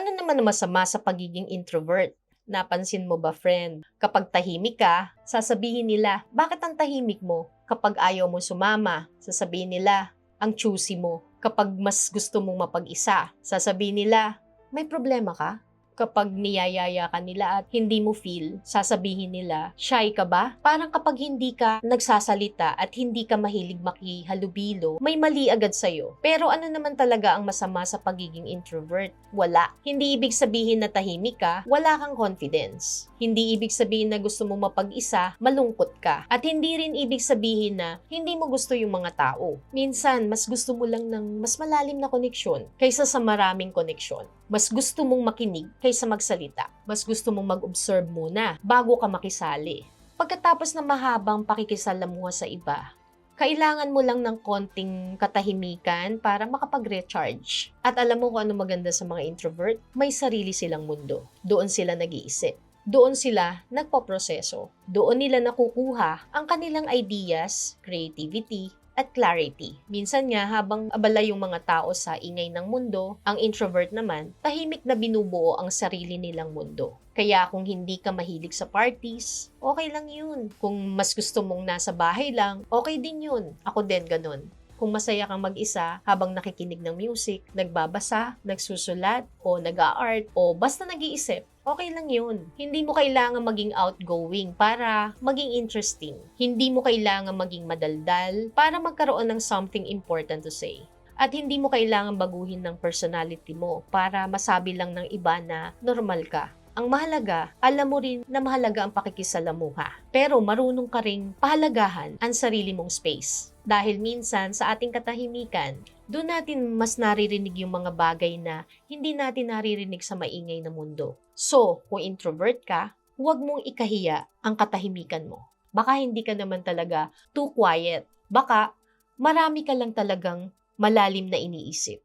Ano naman ang masama sa pagiging introvert? Napansin mo ba, friend? Kapag tahimik ka, sasabihin nila, bakit ang tahimik mo? Kapag ayaw mo sumama, sasabihin nila, ang choosy mo. Kapag mas gusto mong mapag-isa, sasabihin nila, may problema ka? Kapag niyayaya ka nila at hindi mo feel, sasabihin nila, shy ka ba? Parang kapag hindi ka nagsasalita at hindi ka mahilig makihalubilo, may mali agad sa'yo. Pero ano naman talaga ang masama sa pagiging introvert? Wala. Hindi ibig sabihin na tahimik ka, wala kang confidence. Hindi ibig sabihin na gusto mo mapag-isa, malungkot ka. At hindi rin ibig sabihin na hindi mo gusto yung mga tao. Minsan, mas gusto mo lang ng mas malalim na koneksyon kaysa sa maraming koneksyon. Mas gusto mong makinig kaysa magsalita. Mas gusto mong mag-observe muna bago ka makisali. Pagkatapos ng mahabang pakikisalamuha sa iba, kailangan mo lang ng konting katahimikan para makapag-recharge. At alam mo kung ano maganda sa mga introvert? May sarili silang mundo. Doon sila nag-iisip. Doon sila nagpoproseso. Doon nila nakukuha ang kanilang ideas, creativity, at clarity. Minsan nga, habang abala yung mga tao sa ingay ng mundo, ang introvert naman, tahimik na binubuo ang sarili nilang mundo. Kaya kung hindi ka mahilig sa parties, okay lang yun. Kung mas gusto mong nasa bahay lang, okay din yun. Ako din ganun. Kung masaya kang mag-isa habang nakikinig ng music, nagbabasa, nagsusulat, o nag-a-art, o basta nag-iisip, okay lang yun. Hindi mo kailangan maging outgoing para maging interesting. Hindi mo kailangan maging madaldal para magkaroon ng something important to say. At hindi mo kailangan baguhin ng personality mo para masabi lang ng iba na normal ka. Ang mahalaga, alam mo rin na mahalaga ang pakikisalamuha. Pero marunong ka ring pahalagahan ang sarili mong space. Dahil minsan sa ating katahimikan, doon natin mas naririnig yung mga bagay na hindi natin naririnig sa maingay na mundo. So, kung introvert ka, huwag mong ikahiya ang katahimikan mo. Baka hindi ka naman talaga too quiet. Baka marami ka lang talagang malalim na iniisip.